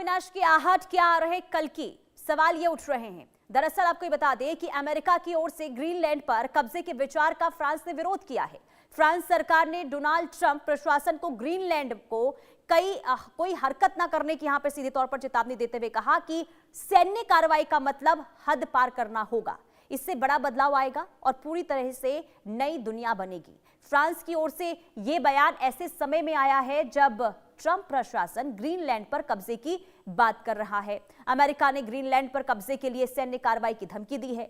महाविनाश की आहट क्या आ रहे कल की सवाल ये उठ रहे हैं। दरअसल आपको ये बता दें कि अमेरिका की ओर से ग्रीनलैंड पर कब्जे के विचार का फ्रांस ने विरोध किया है। फ्रांस सरकार ने डोनाल्ड ट्रंप प्रशासन को ग्रीनलैंड को कोई हरकत ना करने की यहां पर सीधे तौर पर चेतावनी देते हुए कहा कि सैन्य कार्रवाई का मतलब हद पार करना होगा। इससे बड़ा बदलाव आएगा और पूरी तरह से नई दुनिया बनेगी। फ्रांस की ओर से यह बयान ऐसे समय में आया है जब ट्रंप प्रशासन ग्रीनलैंड पर कब्जे की बात कर रहा है। अमेरिका ने ग्रीनलैंड पर कब्जे के लिए सैन्य कार्रवाई की धमकी दी है।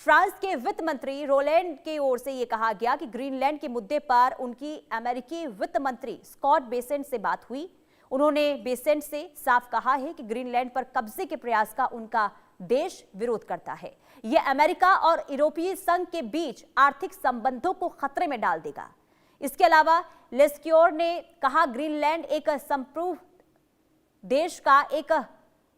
फ्रांस के वित्त मंत्री रोलैंड की ओर से यह कहा गया कि ग्रीनलैंड के मुद्दे पर उनकी अमेरिकी वित्त मंत्री स्कॉट बेसेंट से बात हुई। उन्होंने बेसेंट से साफ कहा है कि ग्रीनलैंड पर कब्जे के प्रयास का उनका देश विरोध करता है। यह अमेरिका और यूरोपीय संघ के बीच आर्थिक संबंधों को खतरे में डाल देगा। इसके अलावा लेस्क्योर ने कहा ग्रीनलैंड एक संप्रभु देश का एक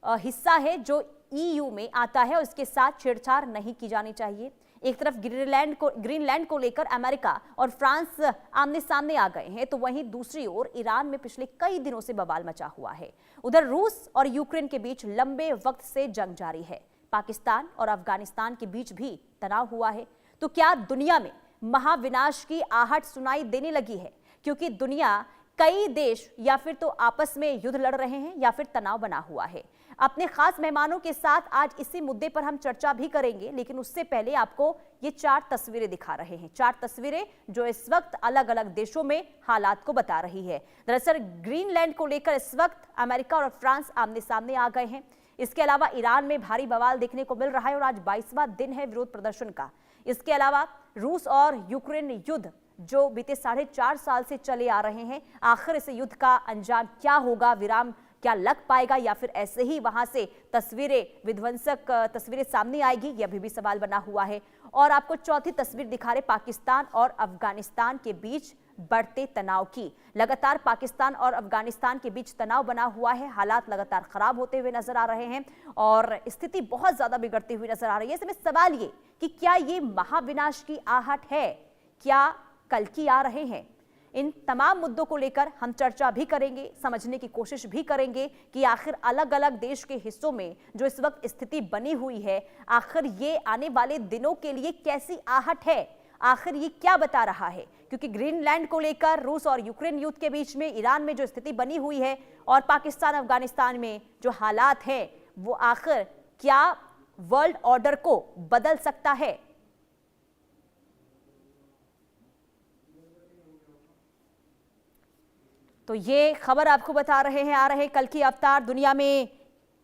हिस्सा है जो ईयू में आता है और इसके साथ छेड़छाड़ नहीं की जानी चाहिए। एक तरफ ग्रीनलैंड को लेकर अमेरिका और फ्रांस आमने सामने आ गए हैं, तो वहीं दूसरी ओर ईरान में पिछले कई दिनों से बवाल मचा हुआ है। उधर रूस और यूक्रेन के बीच लंबे वक्त से जंग जारी है। पाकिस्तान और अफगानिस्तान के बीच भी तनाव हुआ है। तो क्या दुनिया में महाविनाश की आहट सुनाई देने लगी है? क्योंकि दुनिया कई देश या फिर तो आपस में युद्ध लड़ रहे हैं या फिर तनाव बना हुआ है। अपने खास मेहमानों के साथ आज इसी मुद्दे पर हम चर्चा भी करेंगे, लेकिन उससे पहले आपको ये 4 तस्वीरें दिखा रहे हैं। 4 तस्वीरें जो इस वक्त अलग अलग देशों में हालात को बता रही है। दरअसल ग्रीनलैंड को लेकर इस वक्त अमेरिका और फ्रांस आमने सामने आ गए हैं। इसके अलावा ईरान में भारी बवाल देखने को मिल रहा है और आज 22वां दिन है विरोध प्रदर्शन का। इसके अलावा रूस और यूक्रेन युद्ध जो बीते 4.5 साल से चले आ रहे हैं, आखिर इस युद्ध का अंजाम क्या होगा, विराम क्या लग पाएगा या फिर ऐसे ही वहां से विध्वंसक तस्वीरें सामने आएगी, यह अभी भी सवाल बना हुआ है। और आपको चौथी तस्वीर दिखा रहे पाकिस्तान और अफगानिस्तान के बीच बढ़ते तनाव की। लगातार पाकिस्तान और अफगानिस्तान के बीच तनाव बना हुआ है। हालात लगातार खराब होते हुए नजर आ रहे हैं और स्थिति बहुत ज्यादा बिगड़ती हुई नजर आ रही है। इसमें सवाल ये कि क्या ये महाविनाश की आहट है, क्या कल की आ रहे हैं? इन तमाम मुद्दों को लेकर हम चर्चा भी करेंगे, समझने की कोशिश भी करेंगे कि आखिर अलग अलग देश के हिस्सों में जो इस वक्त स्थिति बनी हुई है, आखिर ये आने वाले दिनों के लिए कैसी आहट है, आखिर ये क्या बता रहा है। क्योंकि ग्रीनलैंड को लेकर रूस और यूक्रेन युद्ध के बीच में ईरान में जो स्थिति बनी हुई है और पाकिस्तान अफगानिस्तान में जो हालात हैं, वो आखिर क्या वर्ल्ड ऑर्डर को बदल सकता है? तो ये खबर आपको बता रहे हैं, आ रहे कल की अवतार। दुनिया में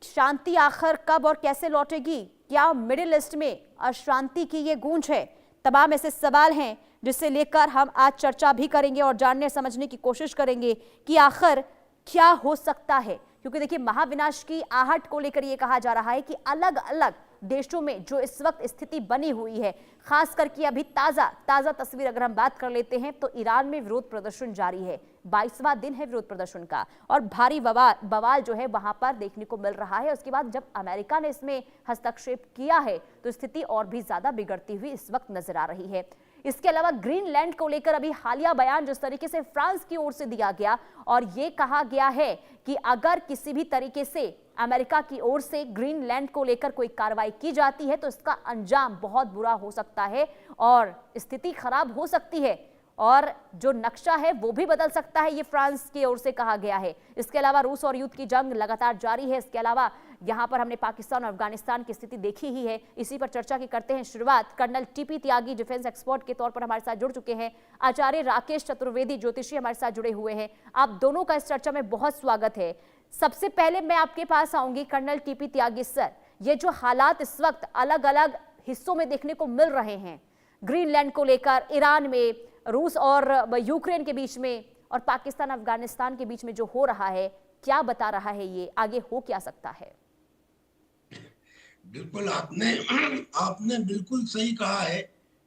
शांति आखिर कब और कैसे लौटेगी? क्या मिडिल ईस्ट में अशांति की ये गूंज है? तमाम ऐसे सवाल हैं जिसे लेकर हम आज चर्चा भी करेंगे और जानने समझने की कोशिश करेंगे कि आखिर क्या हो सकता है। क्योंकि देखिए, महाविनाश की आहट को लेकर यह कहा जा रहा है कि अलग अलग देशों में जो इस वक्त स्थिति बनी हुई है, खास करके अभी ताजा तस्वीर अगर हम बात कर लेते हैं तो ईरान में विरोध प्रदर्शन जारी है। 22वां दिन है विरोध प्रदर्शन का और भारी बवाल जो है वहां पर देखने को मिल रहा है। उसके बाद जब अमेरिका ने इसमें हस्तक्षेप किया है तो स्थिति और भी ज्यादा बिगड़ती हुई इस वक्त नजर आ रही है। इसके अलावा ग्रीनलैंड को लेकर अभी हालिया बयान जिस तरीके से फ्रांस की ओर से दिया गया और यह कहा गया है कि अगर किसी भी तरीके से अमेरिका की ओर से ग्रीनलैंड को लेकर कोई कार्रवाई की जाती है तो इसका अंजाम बहुत बुरा हो सकता है और स्थिति खराब हो सकती है और जो नक्शा है वो भी बदल सकता है, ये फ्रांस की ओर से कहा गया है। इसके अलावा रूस और युद्ध की जंग लगातार जारी है। इसके अलावा यहां पर हमने पाकिस्तान और अफगानिस्तान की स्थिति देखी ही है। इसी पर चर्चा की करते हैं शुरुआत। कर्नल टीपी त्यागी डिफेंस एक्सपर्ट के तौर पर हमारे साथ जुड़ चुके हैं। आचार्य राकेश चतुर्वेदी ज्योतिषी हमारे साथ जुड़े हुए हैं। आप दोनों का इस चर्चा में बहुत स्वागत है। सबसे पहले मैं आपके पास आऊंगी कर्नल टीपी त्यागी सर, ये जो हालात इस वक्त अलग अलग हिस्सों में देखने को मिल रहे हैं, ग्रीनलैंड को लेकर, ईरान में, रूस और यूक्रेन के बीच में और पाकिस्तान अफगानिस्तान के बीच में जो हो रहा है, क्या बता रहा है ये? आगे हो क्या सकता है? बिल्कुल आपने बिल्कुल सही कहा है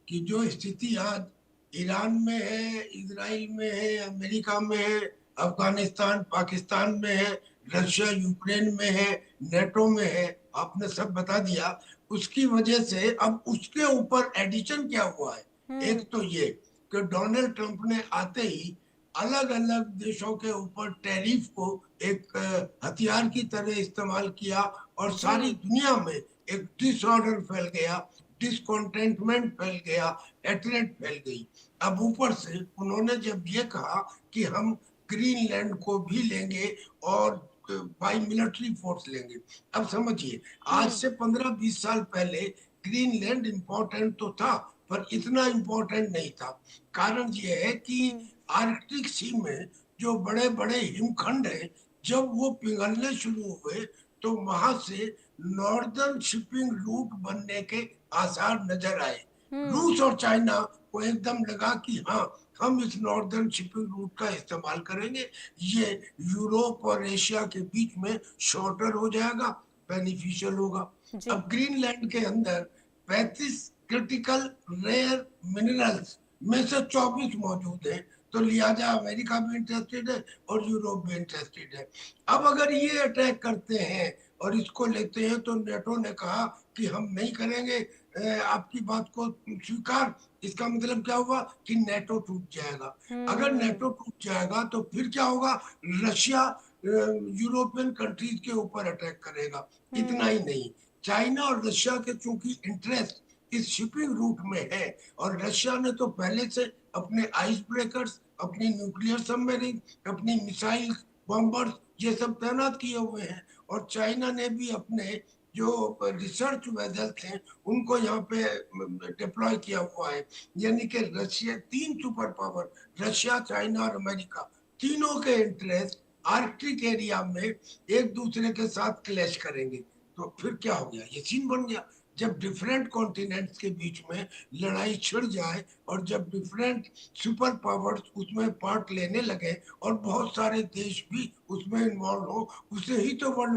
कि जो स्थिति आज ईरान में है, इजराइल में है, अमेरिका में है, अफगानिस्तान पाकिस्तान में है, रशिया यूक्रेन में है, नेटो में है, आपने सब बता दिया। उसकी वजह से अब उसके ऊपर एडिशन क्या हुआ है, एक तो ये कि डोनाल्ड ट्रंप ने आते ही अलग अलग देशों के ऊपर टैरिफ को एक हथियार की तरह इस्तेमाल किया और जी। सारी दुनिया में एक डिसऑर्डर फैल गया, डिसकॉन्टेंटमेंट फैल गया, हेट्रेड फैल गई। अब ऊपर से उन्होंने जब ये कहा कि हम ग्रीनलैंड को भी लेंगे और बाई मिलिट्री फोर्स लेंगे। अब समझिए, आज हम्म। से 15-20 साल पहले ग्रीनलैंड इंपॉर्टेंट तो था, पर इतना इंपॉर्टेंट नहीं था। कारण यह है कि हम्म। आर्कटिक सी में जो बड़े बड़े हिमखंड हैं, जब वो पिघलने शुरू हुए तो वहां से नॉर्दर्न शिपिंग रूट बनने के आसार नजर आए। हम्म। रूस और चाइना को एकदम लगा कि हाँ, हम इस नॉर्दर्न शिपिंग रूट का इस्तेमाल करेंगे, ये यूरोप और एशिया के बीच में शॉर्टर हो जाएगा, बेनिफिशियल होगा। जी। अब ग्रीनलैंड के अंदर 35 क्रिटिकल रेयर मिनरल्स में से 24 मौजूद हैं, तो लिहाजा अमेरिका भी इंटरेस्टेड है और यूरोप भी इंटरेस्टेड है। अब अगर ये अटैक करते हैं और इसको लेते हैं तो नेटो ने कहा कि हम नहीं करेंगे आपकी बात को स्वीकार। इसका मतलब क्या हुआ कि नेटो टूट जाएगा। अगर हम्म। नेटो टूट जाएगा तो फिर क्या होगा, रशिया यूरोपियन कंट्रीज के ऊपर अटैक करेगा। इतना ही हम्म। नहीं, चाइना और रशिया के चूंकि इंटरेस्ट इस शिपिंग रूट में है, और रशिया ने तो पहले से अपने आइस ब्रेकर्स, अपनी न्यूक्लियर सबमरीन, अपनी मिसाइल बॉम्बर्स ये सब तैनात किए हुए हैं, और चाइना ने भी अपने जो रिसर्च वेजल्स हैं उनको यहाँ पे डिप्लॉय किया हुआ है। यानी कि रशिया, तीन सुपर पावर, रशिया, चाइना और अमेरिका, तीनों के इंटरेस्ट आर्कटिक एरिया में एक दूसरे के साथ क्लैश करेंगे। तो फिर क्या हो गया, ये सीन बन गया। जब डिफरेंट कॉन्टिनेंट्स के बीच में लड़ाई छिड़ जाए और जब डिफरेंट सुपर पावर्स उसमें पार्ट लेने लगे और बहुत सारे देश भी उसमें इन्वॉल्व हो, उसे ही तो वर्ल्ड